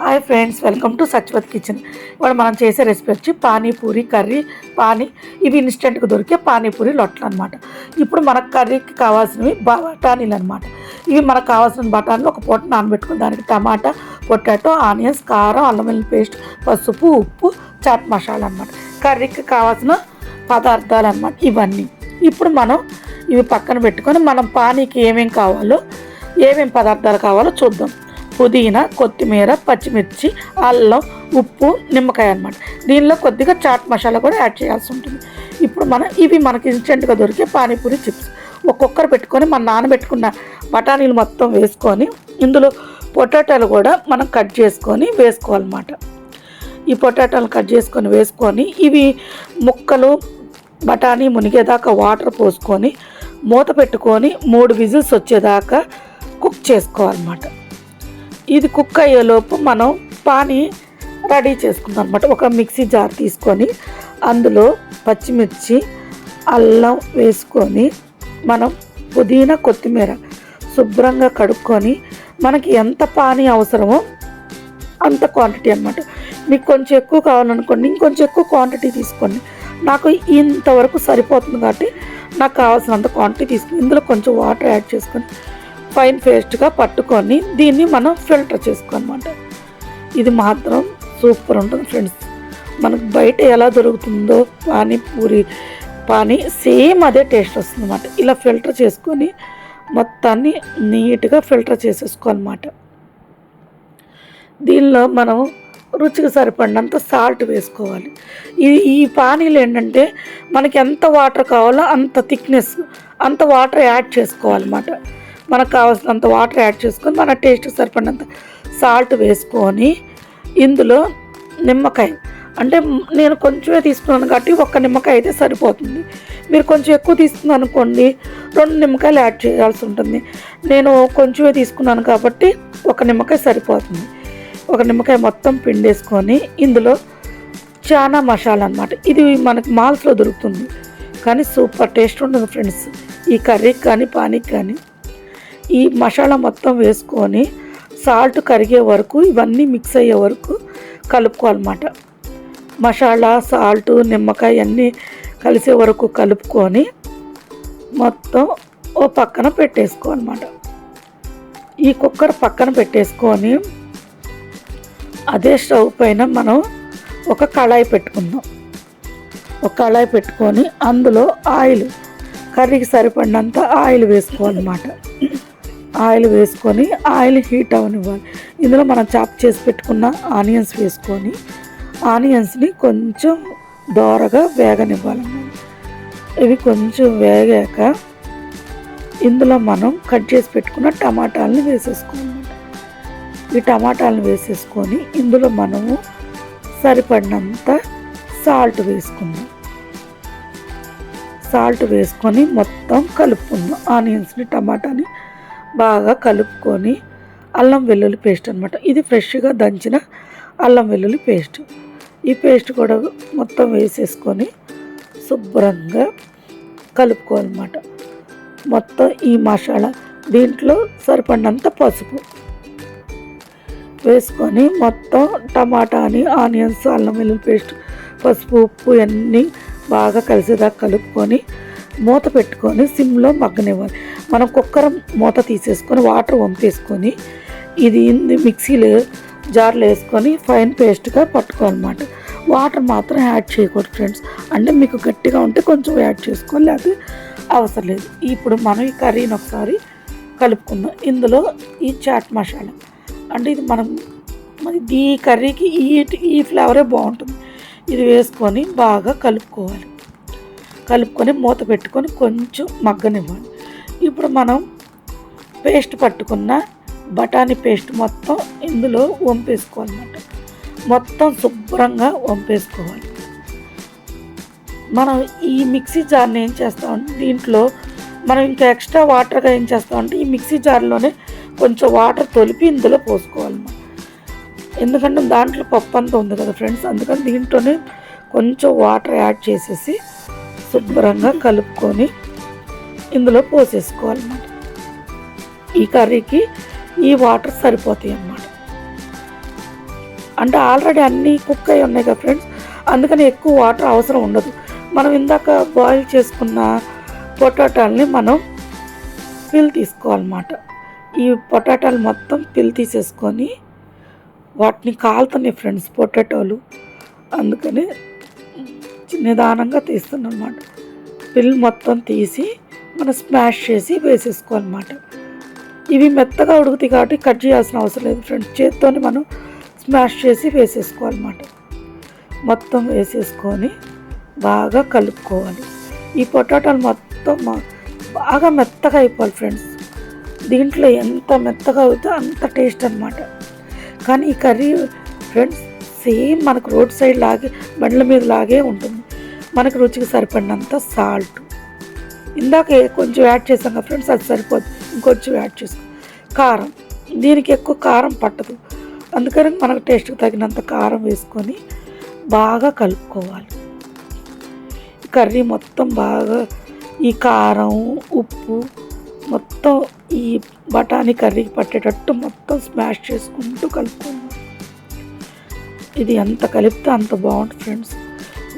Hi friends, welcome to Satyavathi kitchen. ఇవాళ మనం చేసే రెసిపీ వచ్చి పానీపూరి కర్రీ. ఇవి ఇన్స్టెంట్గా దొరికే పానీపూరి లొట్టలు అనమాట. ఇప్పుడు మనకు కర్రీకి కావాల్సినవి బఠానీలు అనమాట. ఇవి మనకు కావాల్సిన బఠానీలు ఒక పూట నానబెట్టుకుని దానికి టమాటా, పొటాటో, ఆనియన్స్, కారం, అల్లం వెల్లుల్లి పేస్ట్, పసుపు, ఉప్పు, చాట్ మసాలా అనమాట. కర్రీకి కావాల్సిన పదార్థాలు అనమాట ఇవన్నీ. ఇప్పుడు మనం ఇవి పక్కన పెట్టుకొని మనం పానీకి ఏమేమి పదార్థాలు కావాలో చూద్దాం. పుదీనా, కొత్తిమీర, పచ్చిమిర్చి, అల్లం, ఉప్పు, నిమ్మకాయ అనమాట. దీనిలో కొద్దిగా చాట్ మసాలా కూడా యాడ్ చేయాల్సి ఉంటుంది. ఇప్పుడు ఇవి మనకి ఇన్స్టెంట్గా దొరికే పానీపూరి చిప్స్ ఒక్కొక్కరు పెట్టుకొని మనం నానబెట్టుకున్న బఠానీలు మొత్తం వేసుకొని ఇందులో పొటాటోలు కూడా మనం కట్ చేసుకొని వేసుకోవాలన్నమాట. ఈ పొటాటోలు కట్ చేసుకొని వేసుకొని ఇవి ముక్కలు బఠానీ మునిగేదాకా వాటర్ పోసుకొని మూత పెట్టుకొని 3 విజిల్స్ వచ్చేదాకా కుక్ చేసుకోవాలన్నమాట. ఇది కుక్ అయ్యేలోపు మనం పానీ రెడీ చేసుకుందాం అనమాట. ఒక మిక్సీ జార్ తీసుకొని అందులో పచ్చిమిర్చి, అల్లం వేసుకొని మనం పుదీనా, కొత్తిమీర శుభ్రంగా కడుక్కొని మనకి ఎంత పానీ అవసరమో అంత క్వాంటిటీ అనమాట. మీకు కొంచెం ఎక్కువ కావాలనుకోండి, ఇంకొంచెం ఎక్కువ క్వాంటిటీ తీసుకోండి. నాకు ఇంతవరకు సరిపోతుంది కాబట్టి నాకు కావాల్సినంత క్వాంటిటీ తీసుకుని ఇందులో కొంచెం వాటర్ యాడ్ చేసుకొని ఫైన్ పేస్ట్గా పట్టుకొని దీన్ని మనం ఫిల్టర్ చేసుకోనమాట. ఇది మాత్రం సూపర్ ఉంటుంది ఫ్రెండ్స్. మనకు బయట ఎలా దొరుకుతుందో పానీ సేమ్ అదే టేస్ట్ వస్తుంది అన్నమాట. ఇలా ఫిల్టర్ చేసుకొని మొత్తాన్ని నీట్గా ఫిల్టర్ చేసేసుకోవాలన్నమాట. దీనిలో మనం రుచికి సరిపడినంత సాల్ట్ వేసుకోవాలి. ఈ పానీలు ఏంటంటే మనకి ఎంత వాటర్ కావాలో అంత థిక్నెస్, అంత వాటర్ యాడ్ చేసుకోవాలన్నమాట. మనకు కావాల్సినంత వాటర్ యాడ్ చేసుకొని మన టేస్ట్కి సరిపడినంత సాల్ట్ వేసుకొని ఇందులో నిమ్మకాయ, అంటే నేను కొంచెమే తీసుకున్నాను కాబట్టి 1 నిమ్మకాయ అయితే సరిపోతుంది. మీరు కొంచెం ఎక్కువ తీసుకున్నాను అనుకోండి 2 నిమ్మకాయలు యాడ్ చేయాల్సి ఉంటుంది. నేను కొంచెమే తీసుకున్నాను కాబట్టి 1 నిమ్మకాయ సరిపోతుంది. 1 నిమ్మకాయ మొత్తం పిండేసుకొని ఇందులో చాలా మసాలా అనమాట. ఇది మనకి మాల్స్లో దొరుకుతుంది కానీ సూపర్ టేస్ట్ ఉంటుంది ఫ్రెండ్స్. ఈ కర్రీకి కానీ పానీకి కానీ ఈ మసాలా మొత్తం వేసుకొని సాల్ట్ కరిగే వరకు, ఇవన్నీ మిక్స్ అయ్యే వరకు కలుపుకోవాలన్నమాట. మసాలా, సాల్ట్, నిమ్మకాయ అన్నీ కలిసే వరకు కలుపుకొని మొత్తం ఓ పక్కన పెట్టేసుకోవాలన్నమాట. ఈ కుక్కర్ పక్కన పెట్టేసుకొని అదే స్టవ్ పైన మనం ఒక కళాయి పెట్టుకుందాం. ఒక కళాయి పెట్టుకొని అందులో కర్రీకి సరిపడినంత ఆయిల్ వేసుకోవాలన్నమాట. ఆయిల్ వేసుకొని ఆయిల్ హీట్ అవనివ్వాలి. ఇందులో మనం చాప్ చేసి పెట్టుకున్న ఆనియన్స్ వేసుకొని ఆనియన్స్ని కొంచెం దోరగా వేగనివ్వాలన్నమాట. ఇవి కొంచెం వేగాక ఇందులో మనం కట్ చేసి పెట్టుకున్న టమాటాలని వేసేసుకోవాలన్నమాట. ఈ టమాటాలను వేసేసుకొని ఇందులో మనము సరిపడినంత సాల్ట్ వేసుకుందాం. సాల్ట్ వేసుకొని మొత్తం కలుపుకుందాం. ఆనియన్స్ని, టమాటాని బాగా కలుపుకొని అల్లం వెల్లుల్లి పేస్ట్ అనమాట. ఇది ఫ్రెష్గా దంచిన అల్లం వెల్లుల్లి పేస్ట్. ఈ పేస్ట్ కూడా మొత్తం వేసేసుకొని శుభ్రంగా కలుపుకోవాలన్నమాట. మొత్తం ఈ మసాలా దీంట్లో సరిపడినంత పసుపు వేసుకొని మొత్తం టమాటాని, ఆనియన్స్, అల్లం వెల్లుల్లి పేస్ట్, పసుపు, ఉప్పు అన్నీ బాగా కలిసేదాకా కలుపుకొని మూత పెట్టుకొని సిమ్లో మగ్గనివ్వాలి. మనం కుక్కర్ మూత తీసేసుకొని వాటర్ వంపేసుకొని ఇది మిక్సీలో జార్లో వేసుకొని ఫైన్ పేస్ట్గా పట్టుకోవాలన్నమాట. వాటర్ మాత్రం యాడ్ చేయకూడదు ఫ్రెండ్స్. అంటే మీకు గట్టిగా ఉంటే కొంచెం యాడ్ చేసుకోవాలి, లేకపోతే అవసరం లేదు. ఇప్పుడు మనం ఈ కర్రీని ఒకసారి కలుపుకుందాం. ఇందులో ఈ చాట్ మసాలా, అంటే ఇది ఈ కర్రీకి ఈ ఫ్లేవరే బాగుంటుంది. ఇది వేసుకొని బాగా కలుపుకొని మూత పెట్టుకొని కొంచెం మగ్గనివ్వాలి. ఇప్పుడు మనం పేస్ట్ పట్టుకున్న బఠానీ పేస్ట్ మొత్తం ఇందులో వంపేసుకోవాలన్నమాట. మొత్తం శుభ్రంగా వంపేసుకోవాలి. మనం ఈ మిక్సీ జార్ని ఏం చేస్తామంటే దీంట్లో మనం ఇంకా ఎక్స్ట్రా వాటర్గా ఏం చేస్తామంటే ఈ మిక్సీ జార్లోనే కొంచెం వాటర్ తొలిపి ఇందులో పోసుకోవాలన్నమాట. ఎందుకంటే దాంట్లో పప్పు అంతా ఉంది కదా ఫ్రెండ్స్, అందుకని దీంట్లోనే కొంచెం వాటర్ యాడ్ చేసేసి శుభ్రంగా కలుపుకొని ఇందులో పోసేసుకోవాలన్నమాట. ఈ కర్రీకి ఈ వాటర్ సరిపోతాయి అన్నమాట. అంటే ఆల్రెడీ అన్నీ కుక్ అయి ఉన్నాయి కదా ఫ్రెండ్స్, అందుకని ఎక్కువ వాటర్ అవసరం ఉండదు. మనం ఇందాక బాయిల్ చేసుకున్న పొటాటాలని మనం పిల్ తీసుకోవాలన్నమాట. ఈ పొటాటాలు మొత్తం పిల్ తీసేసుకొని వాటిని కాలుతున్నాయి ఫ్రెండ్స్ పొటాటోలు, అందుకని నిదానంగా తీస్తున్నాం అన్నమాట. పిల్ మొత్తం తీసి మనం స్మాష్ చేసి వేసేసుకోవాలన్నమాట. ఇవి మెత్తగా ఉడుకుతాయి కాబట్టి కట్ చేయాల్సిన అవసరం లేదు ఫ్రెండ్స్, చేత్తోని మనం స్మాష్ చేసి వేసేసుకోవాలన్నమాట. మొత్తం వేసేసుకొని బాగా కలుపుకోవాలి. ఈ పొటాటాలు మొత్తం బాగా మెత్తగా అయిపోవాలి ఫ్రెండ్స్. దీంట్లో ఎంత మెత్తగా అవుతుందో అంత టేస్ట్ అన్నమాట. కానీ ఈ కర్రీ ఫ్రెండ్స్ సేమ్ మనకు రోడ్ సైడ్ లాగే బండ్ల మీద లాగే ఉంటుంది. మనకు రుచికి సరిపడినంత సాల్ట్ ఇందాక కొంచెం యాడ్ చేసాం కదా ఫ్రెండ్స్, అది సరిపోదు, ఇంకొంచెం యాడ్ చేసుకో. కారం, దీనికి ఎక్కువ కారం పట్టదు, అందుకని మనకు టేస్ట్కి తగినంత కారం వేసుకొని బాగా కలుపుకోవాలి. కర్రీ మొత్తం బాగా ఈ కారం ఉప్పు మొత్తం ఈ బఠానీ కర్రీకి పట్టేటట్టు మొత్తం స్మాష్ చేసుకుంటూ కలుపుకోవాలి. ఇది ఎంత కలిపితే అంత బాగుంటుంది ఫ్రెండ్స్.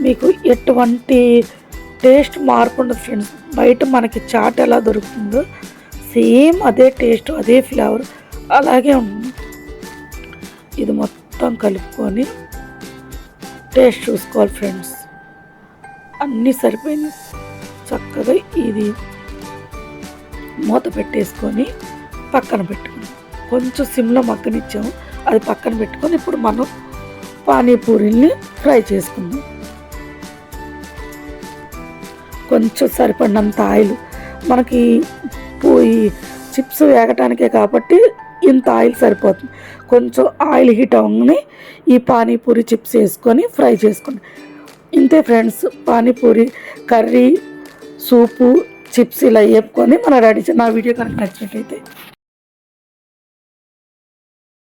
మీకు ఎటువంటి టేస్ట్ మార్పు ఉండదు ఫ్రెండ్స్. బయట మనకి చాట్ ఎలా దొరుకుతుందో సేమ్ అదే టేస్ట్ అదే ఫ్లేవర్ అలాగే ఉంటుంది. ఇది మొత్తం కలుపుకొని టేస్ట్ చూసుకోవాలి ఫ్రెండ్స్. అన్నీ సరిపోయింది. చక్కగా ఇది మూత పెట్టేసుకొని పక్కన పెట్టుకుని కొంచెం సిమ్లో మగ్గనిచ్చాము, అది పక్కన పెట్టుకొని ఇప్పుడు మనం పానీపూరీని ఫ్రై చేసుకుందాం. కొంచెం సరిపడినంత ఆయిల్, మనకి ఈ చిప్స్ వేగటానికే కాబట్టి ఇంత ఆయిల్ సరిపోతుంది. కొంచెం ఆయిల్ హీట్ అవ్వగానే ఈ పానీపూరి చిప్స్ వేసుకొని ఫ్రై చేసుకోండి. ఇంతే ఫ్రెండ్స్, పానీపూరి కర్రీ సూపు చిప్స్ ఇలా వేపుకొని మనం రెడీ. నా వీడియో కనుక నచ్చినట్లయితే